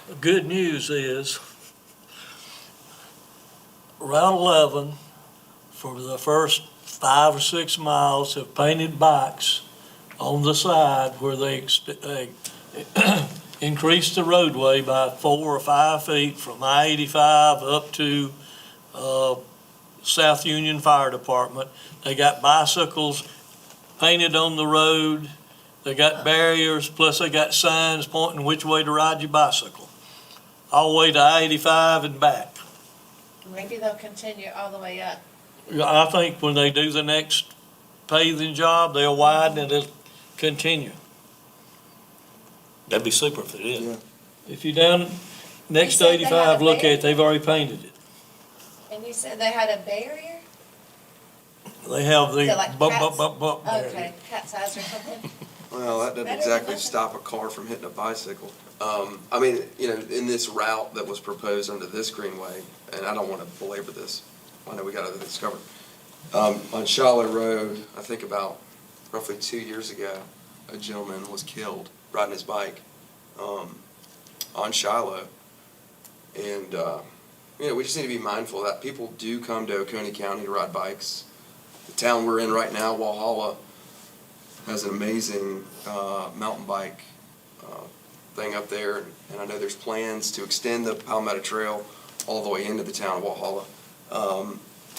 The good news is Route 11, for the first 5 or 6 miles, have painted bikes on the side where they increased the roadway by 4 or 5 feet from I-85 up to South Union Fire Department. They got bicycles painted on the road. They got barriers, plus they got signs pointing which way to ride your bicycle, all the way to I-85 and back. Maybe they'll continue all the way up. I think when they do the next paving job, they'll widen and it'll continue. That'd be super if it is. Yeah. If you're down next to You said they had 85, a look at it, barrier? they've already painted it. And you said they had a barrier? They have the Is it like bump, cats? bump, bump, bump barrier. Okay, cat's eyes or something? Well, that doesn't Better exactly than stop a car from hitting a bicycle. I mean, in this route that was proposed under this greenway, and I don't want to belabor this, I know we got other things covered. On Shiloh Road, I think about roughly 2 years ago, a gentleman was killed riding his bike on Shiloh. And, we just need to be mindful that people do come to Oconee County to ride bikes. The town we're in right now, Walhalla, has an amazing mountain bike thing up there, and I know there's plans to extend the Palmetto Trail all the way into the town of Walhalla,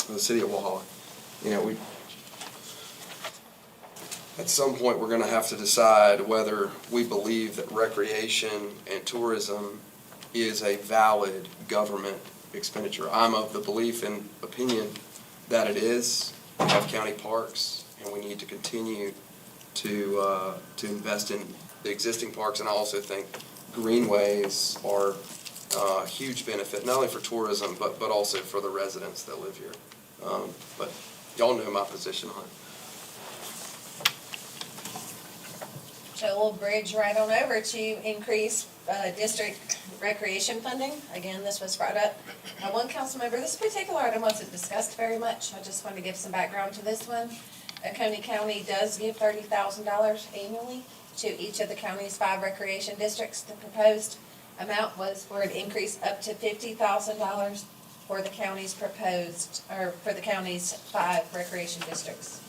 the city of Walhalla. You know, at some point, we're gonna have to decide whether we believe that recreation and tourism is a valid government expenditure. I'm of the belief and opinion that it is. We have county parks, and we need to continue to invest in the existing parks, and I also think greenways are a huge benefit, not only for tourism, but also for the residents that live here. But y'all know my position on it. So we'll bridge right on over to increase district recreation funding. Again, this was brought up by one council member. This particular item wasn't discussed very much. I just want to give some background to this one. Oconee County does give $30,000 annually to each of the county's 5 recreation districts. The proposed amount was for an increase up to $50,000 for the county's proposed, or for the county's 5 recreation districts.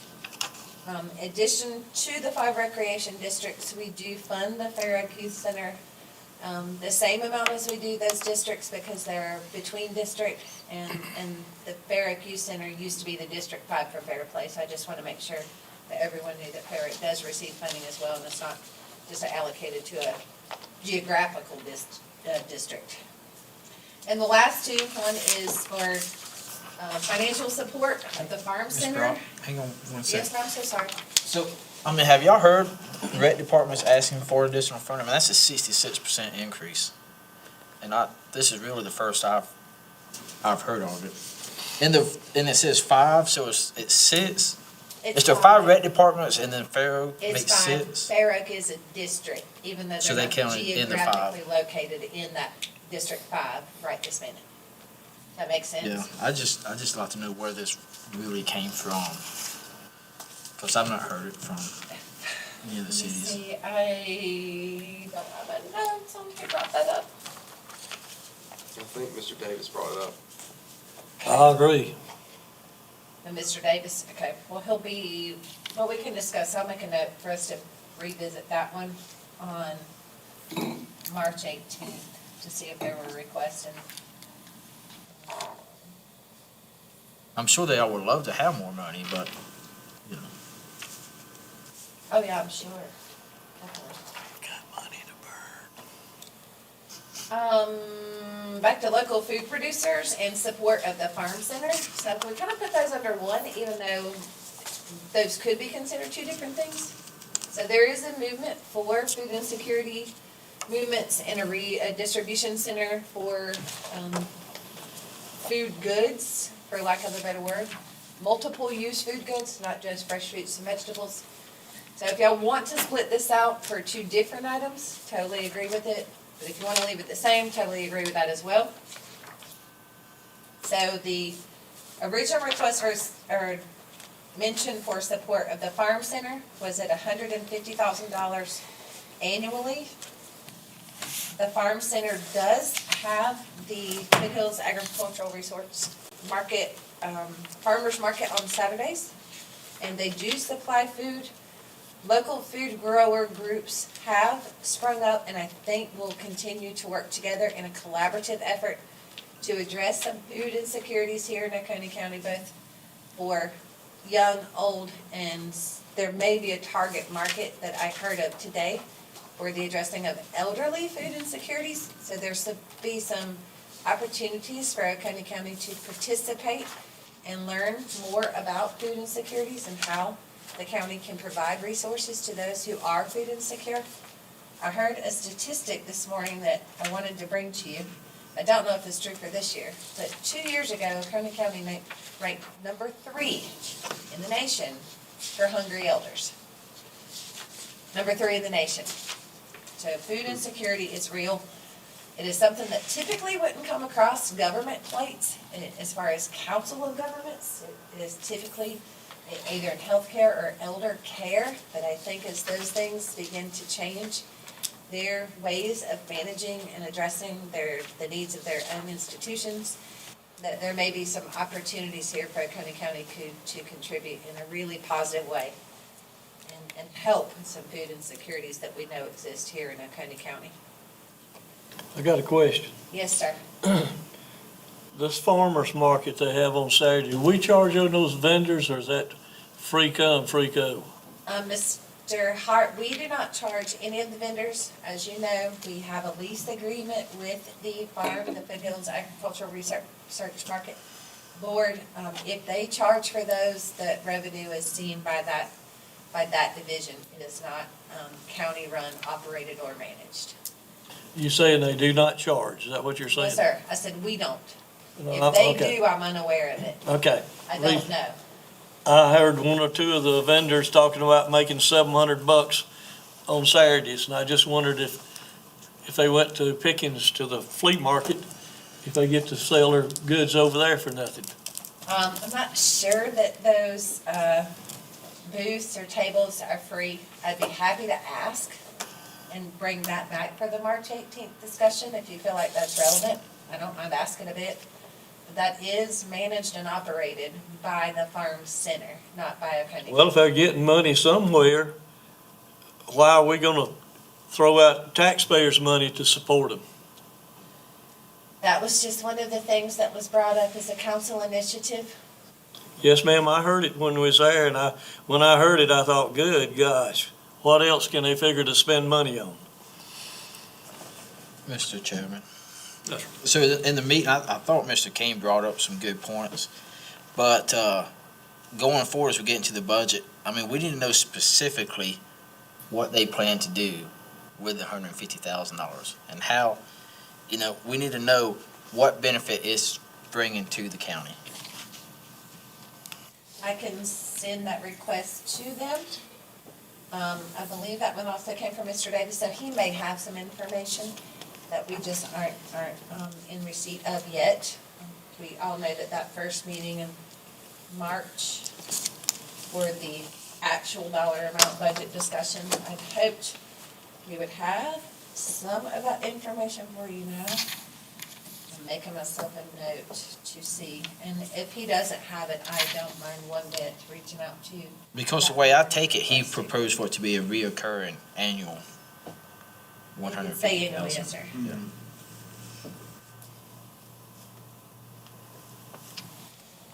In addition to the 5 recreation districts, we do fund the Fair Oak Youth Center the same amount as we do those districts because they're between district, and the Fair Oak Youth Center used to be the District 5 for Fair Play. So I just want to make sure that everyone knew that Fair Oak does receive funding as well, and it's not just allocated to a geographical district. And the last two, one is for financial support of the Farm Mr. Center. Brown, hang on one second. Yes, I'm so sorry. So, I mean, have y'all heard the rec department's asking for additional funding? I mean, that's a 66% increase. And this is really the first I've heard of it. And it says 5, so it's 6. It's the 5 rec departments and then Fair Oak makes It's 5. 6. Fair Oak is a district, even though So they're they not count it in the 5. geographically located in that District 5 right this minute. That makes sense? Yeah, I just like to know where this really came from. Because I've not heard it from any of the Let me cities. see, I don't have a note on who brought that up. I think Mr. Davis brought it up. I agree. And Mr. Davis, okay, well, we can discuss, I'll make a note for us to revisit that one on March 18th to see if there were requests. And I'm sure they all would love to have more money, but, you know. oh, yeah, I'm sure. Definitely. Got money to burn. Back to local food producers and support of the Farm Center. So we kind of put those under one, even though those could be considered 2 different things. So there is a movement for food insecurity movements and a distribution center for food goods, for lack of a better word. Multiple use food goods, not just fresh fruits and vegetables. So if y'all want to split this out for 2 different items, totally agree with it. But if you want to leave it the same, totally agree with that as well. So the original request or mention for support of the Farm Center was at $150,000 annually. The Farm Center does have the Foothills Agricultural Resource Market, farmers market on Saturdays, and they do supply food. Local food grower groups have sprung up and I think will continue to work together in a collaborative effort to address some food insecurities here in Oconee County, both for young, old, and there may be a target market that I heard of today for the addressing of elderly food insecurities. So there's to be some opportunities for Oconee County to participate and learn more about food insecurities and how the county can provide resources to those who are food insecure. I heard a statistic this morning that I wanted to bring to you. I don't know if it's true for this year, but 2 years ago, Oconee County ranked number 3 in the nation for hungry elders. Number 3 in the nation. So food insecurity is real. It is something that typically wouldn't come across government plates as far as council of governments. It is typically either in healthcare or elder care, but I think as those things begin to change their ways of managing and addressing the needs of their own institutions, that there may be some opportunities here for Oconee County to contribute in a really positive way and help with some food insecurities that we know exist here in Oconee County. I got a question. Yes, sir. This farmer's market they have on Saturday, do we charge on those vendors, or is that free come, free go? Mr. Hart, we do not charge any of the vendors. As you know, we have a lease agreement with the farm, the Foothills Agricultural Research Market Board. If they charge for those, the revenue is seen by that division. It is not county-run, operated, or managed. You saying they do not charge, is that what you're saying? Yes, sir. I said we don't. No, If they okay. do, I'm unaware of it. Okay. I don't know. I heard one or two of the vendors talking about making $700 on Saturdays, and I just wondered if they went to Pickens to the flea market, if they get to sell their goods over there for nothing. I'm not sure that those booths or tables are free. I'd be happy to ask and bring that back for the March 18th discussion if you feel like that's relevant. I don't mind asking a bit. But that is managed and operated by the farm center, not by Oconee. Well, if they're getting money somewhere, why are we gonna throw out taxpayers' money to support them? That was just one of the things that was brought up as a council initiative. Yes, ma'am, I heard it when we was there, and when I heard it, I thought, good gosh, what else can they figure to spend money on? Mr. Chairman. Yes, So in the meeting, I thought Mr. King brought up some good points, but going forward as we get into the budget, I mean, we need to know specifically what they plan to do with the $150,000 and how, we need to know what benefit it's bringing to the county. I can send that request to them. I believe that one also came from Mr. Davis, so he may have some information that we just aren't in receipt of yet. We all know that first meeting in March for the actual dollar amount budget discussion, I'd hoped we would have some of that information for you now. I'm making myself a note to see, and if he doesn't have it, I don't mind one bit reaching out to you. Because the way I take it, he proposed for it to be a reoccurring annual You can say annual, $150,000. yes, sir.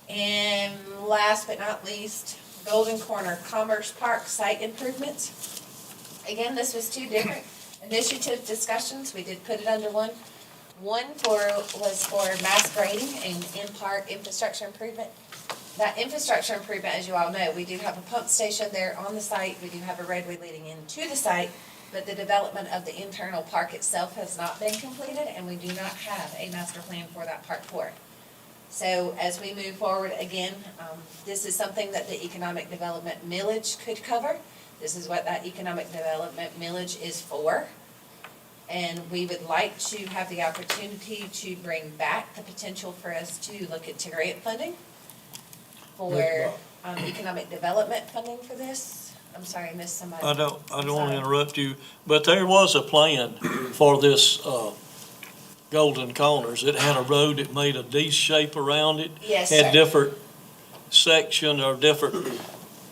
And last but not least, Golden Corner Commerce Park site improvements. Again, this was two different initiative discussions. We did put it under one. One was for mass grading and in-park infrastructure improvement. That infrastructure improvement, as you all know, we do have a pump station there on the site. We do have a roadway leading into the site, but the development of the internal park itself has not been completed, and we do not have a master plan for that park for it. So as we move forward, again, this is something that the economic development millage could cover. This is what that economic development millage is for. And we would like to have the opportunity to bring back the potential for us to look into grant funding for economic development funding for this. I'm sorry, I missed somebody. I don't want to Sorry. interrupt you, but there was a plan for this, Golden Corners. It had a road that made a D shape around it. Yes, Had sir. different section or different,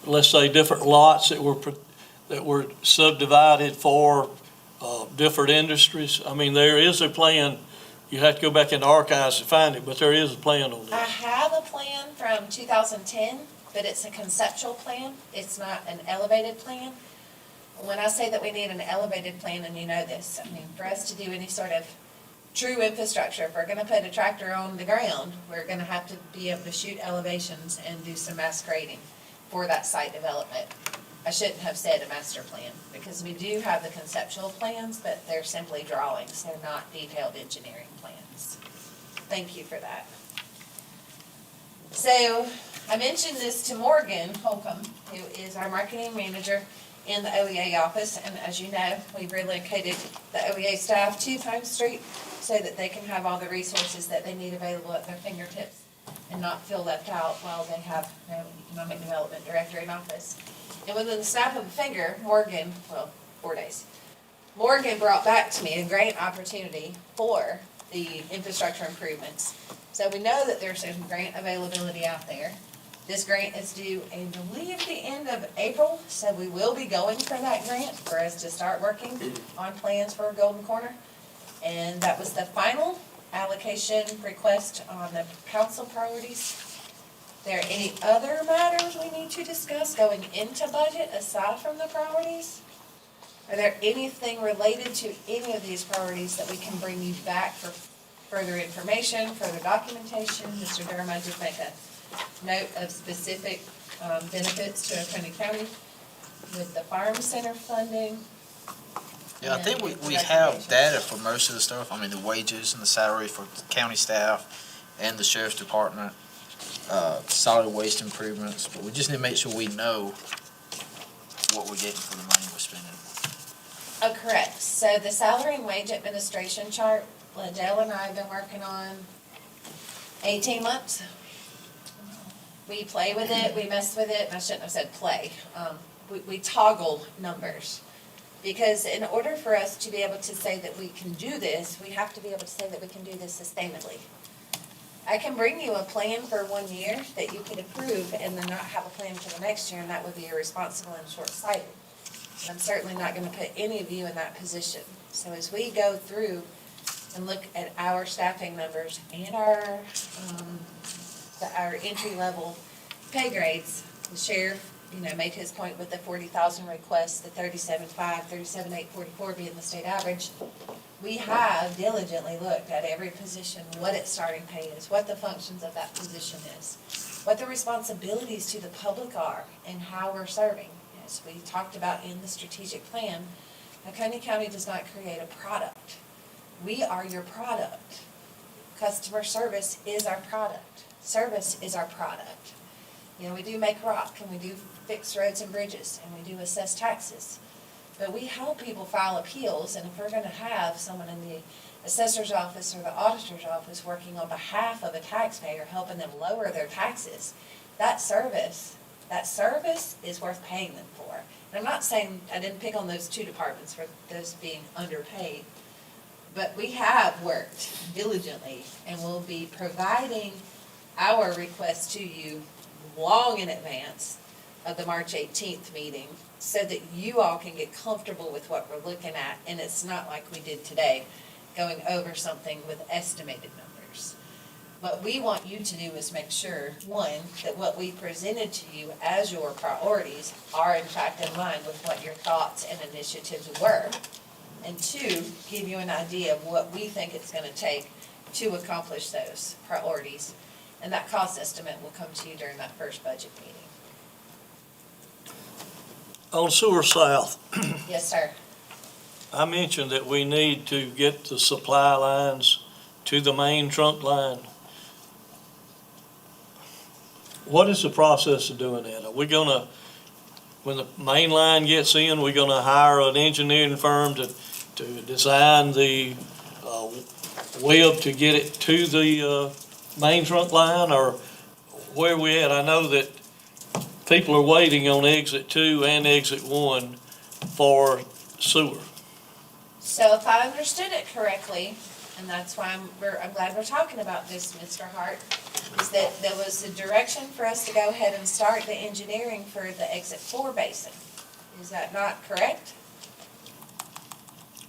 let's say, different lots that were subdivided for, different industries. I mean, there is a plan. You have to go back in the archives to find it, but there is a plan on I this. have a plan from 2010, but it's a conceptual plan. It's not an elevated plan. When I say that we need an elevated plan, and you know this, I mean, for us to do any sort of true infrastructure, if we're gonna put a tractor on the ground, we're gonna have to be able to shoot elevations and do some mass grading for that site development. I shouldn't have said a master plan, because we do have the conceptual plans, but they're simply drawings. They're not detailed engineering plans. Thank you for that. So, I mentioned this to Morgan Holcomb, who is our marketing manager in the OEA office, and as you know, we relocated the OEA staff to Pine Street so that they can have all the resources that they need available at their fingertips and not feel left out while they have no economic development director in office. And within the snap of a finger, Morgan, 4 days, Morgan brought back to me a great opportunity for the infrastructure improvements. So we know that there's some grant availability out there. This grant is due, I believe, the end of April, so we will be going for that grant for us to start working on plans for Golden Corner. And that was the final allocation request on the council priorities. There any other matters we need to discuss going into budget aside from the priorities? Are there anything related to any of these priorities that we can bring you back for further information, further documentation? Mr. Durham, I did make a note of specific benefits to Oconee County with the farm center funding. Yeah, I think we have data for most of the stuff. I mean, the wages and the salary for county staff and the sheriff's department, solid waste improvements, but we just need to make sure we know what we're getting for the money we're spending. Oh, correct. So the salary and wage administration chart, Liddell and I have been working on 18 months. We play with it, we mess with it, and I shouldn't have said play. We toggle numbers. Because in order for us to be able to say that we can do this, we have to be able to say that we can do this sustainably. I can bring you a plan for 1 year that you could approve and then not have a plan for the next year, and that would be irresponsible and short-sighted. And I'm certainly not gonna put any of you in that position. So as we go through and look at our staffing numbers and our entry-level pay grades, the sheriff, made his point with the 40,000 requests, the 37,500, 37,844 being the state average. We have diligently looked at every position, what its starting pay is, what the functions of that position is, what the responsibilities to the public are, and how we're serving. As we talked about in the strategic plan, Oconee County does not create a product. We are your product. Customer service is our product. Service is our product. We do make rock, and we do fix roads and bridges, and we do assess taxes. But we help people file appeals, and if we're gonna have someone in the assessor's office or the auditor's office working on behalf of a taxpayer, helping them lower their taxes, that service is worth paying them for. And I'm not saying, I didn't pick on those two departments for those being underpaid, but we have worked diligently, and will be providing our request to you long in advance of the March 18th meeting, so that you all can get comfortable with what we're looking at, and it's not like we did today, going over something with estimated numbers. What we want you to do is make sure, one, that what we presented to you as your priorities are in fact in line with what your thoughts and initiatives were, and two, give you an idea of what we think it's gonna take to accomplish those priorities. And that cost estimate will come to you during that first budget meeting. On Sewer South, Yes, sir. I mentioned that we need to get the supply lines to the main trunk line. What is the process of doing that? Are we gonna, when the main line gets in, we're gonna hire an engineering firm to design the web to get it to the main trunk line, or where we at? I know that people are waiting on exit 2 and exit 1 for sewer. So if I understood it correctly, and that's why I'm glad we're talking about this, Mr. Hart, is that there was a direction for us to go ahead and start the engineering for the exit 4 basin. Is that not correct?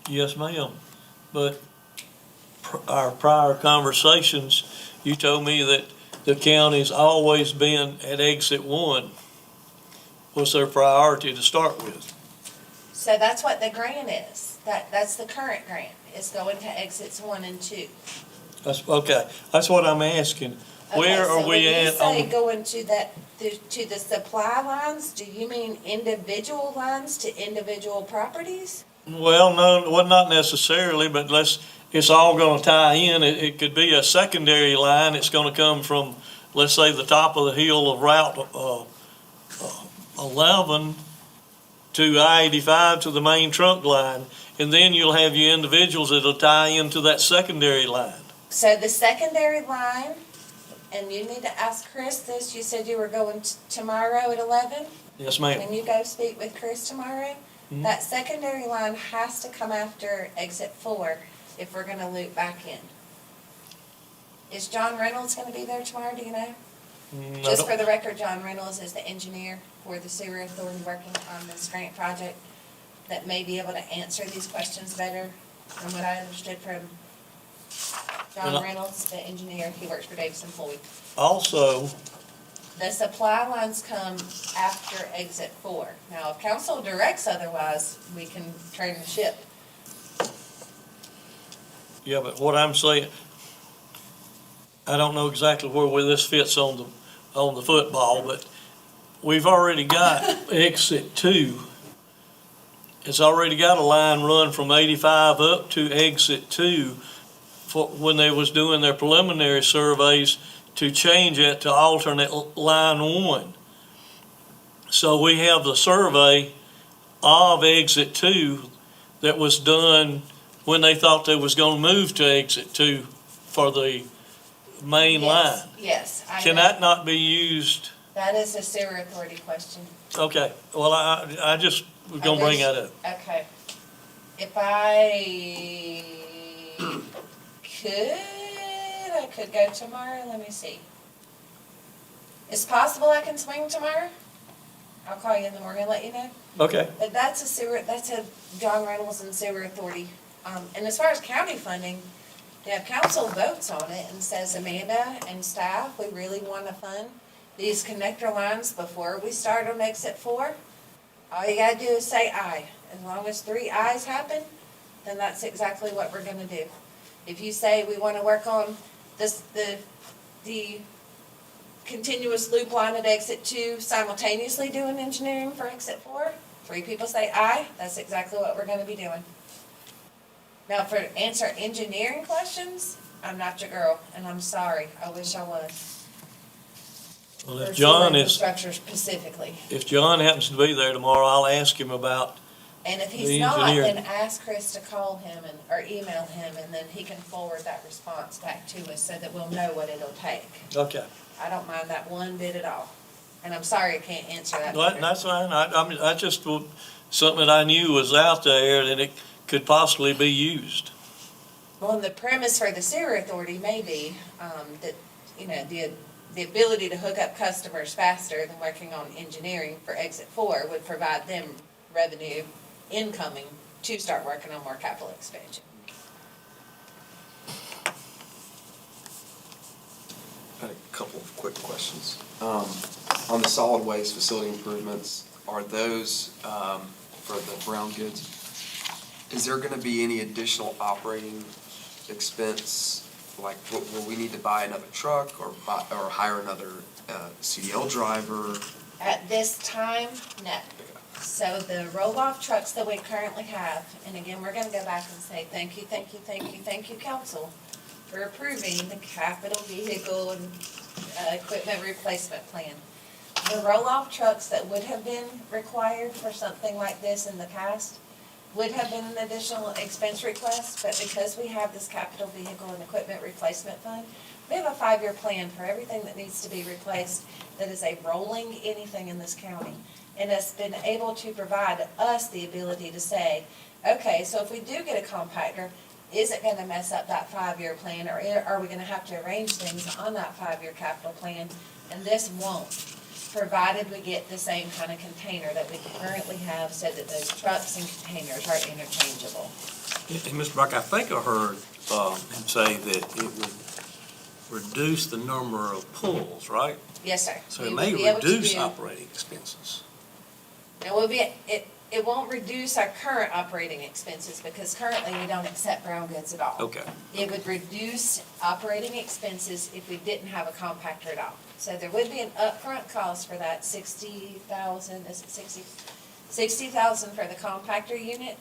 Yes, ma'am. But our prior conversations, you told me that the county's always been at exit 1 was their priority to start with. So that's what the grant is. That's the current grant. It's going to exits 1 and 2. That's, okay, that's what I'm asking. Where Okay, are we at So when you say on, going to the supply lines, do you mean individual lines to individual properties? well, no, well, not necessarily, but it's all gonna tie in. It could be a secondary line. It's gonna come from, let's say, the top of the hill of Route 11 to I-85 to the main trunk line, and then you'll have your individuals that'll tie into that secondary line. So the secondary line, and you need to ask Chris this, you said you were going tomorrow at 11? Yes, ma'am. Can you go speak with Chris tomorrow? Mhm. That secondary line has to come after exit 4 if we're gonna loop back in. Is John Reynolds gonna be there tomorrow, do you know? I Just don't- for the record, John Reynolds is the engineer for the sewer authority working on this grant project that may be able to answer these questions better than what I understood from John Well, Reynolds, the engineer. He works for Davison Floyd. Also, The supply lines come after exit 4. Now, if council directs otherwise, we can turn the ship. yeah, but what I'm saying, I don't know exactly where this fits on the football, but we've already got exit 2. It's already got a line run from 85 up to exit 2 for when they was doing their preliminary surveys to change it to alternate line 1. So we have the survey of exit 2 that was done when they thought they was gonna move to exit 2 for the main line. Yes, I Can know. that not be used? That is a sewer authority question. Okay, well, I just was gonna bring that up. Okay. If I could go tomorrow, let me see. It's possible I can swing tomorrow. I'll call you in the morning and let you know. Okay, But that's a John Reynolds and Sewer Authority. And as far as county funding, yeah, council votes on it and says, Amanda and staff, we really wanna fund these connector lines before we start on exit 4. All you gotta do is say aye. As long as 3 ayes happen, then that's exactly what we're gonna do. If you say we wanna work on this, the continuous loop line at exit 2 simultaneously doing engineering for exit 4, 3 people say aye, that's exactly what we're gonna be doing. Now, for answer engineering questions, I'm not your girl, and I'm sorry, I wish I was. well, For if John sewer is, infrastructure specifically. if John happens to be there tomorrow, I'll ask him about, And if The he's not, engineer. then ask Chris to call him or email him, and then he can forward that response back to us so that we'll know what it'll take. okay. I don't mind that one bit at all. And I'm sorry I can't answer that Well, better. that's fine, I mean, I just, something that I knew was out there that it could possibly be used. Well, and the premise for the sewer authority may be, that, you know, the ability to hook up customers faster than working on engineering for exit 4 would provide them revenue incoming to start working on more capital expansion. I had a couple of quick questions. On the solid waste facility improvements, are those, for the brown goods, is there gonna be any additional operating expense? Like, will we need to buy another truck or hire another, CDL driver? At this time, no. So the roll-off trucks that we currently have, and again, we're gonna go back and say, thank you, council, for approving the capital vehicle and equipment replacement plan. The roll-off trucks that would have been required for something like this in the past would have been an additional expense request, but because we have this capital vehicle and equipment replacement fund, we have a 5-year plan for everything that needs to be replaced that is a rolling anything in this county. And it's been able to provide us the ability to say, okay, so if we do get a compactor, is it gonna mess up that 5-year plan, or are we gonna have to arrange things on that 5-year capital plan? And this won't, provided we get the same kind of container that we currently have, so that those trucks and containers are interchangeable. And Mr. Brock, I think I heard him say that it would reduce the number of pulls, right? Yes, sir. So We it would may be able to reduce do- operating expenses. It will be, it won't reduce our current operating expenses, because currently we don't accept brown goods at all. Okay, It would reduce operating expenses if we didn't have a compactor at all. So there would be an upfront cost for that 60,000, is it 60? 60,000 for the compactor unit.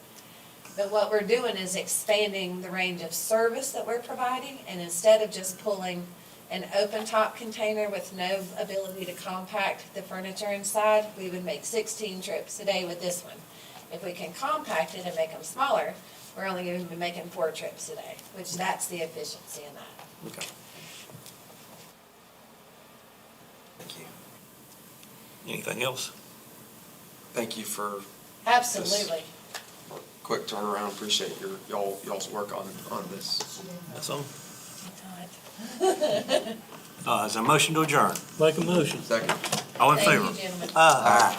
But what we're doing is expanding the range of service that we're providing, and instead of just pulling an open top container with no ability to compact the furniture inside, we would make 16 trips a day with this one. If we can compact it and make them smaller, we're only going to be making 4 trips a day, which that's the efficiency in that. okay. Thank you. Anything else? Thank you for Absolutely. quick turnaround. Appreciate y'all's work on this. That's all? Is there a motion to adjourn? Make a motion. Second. All in Thank favor? you, gentlemen. Aye.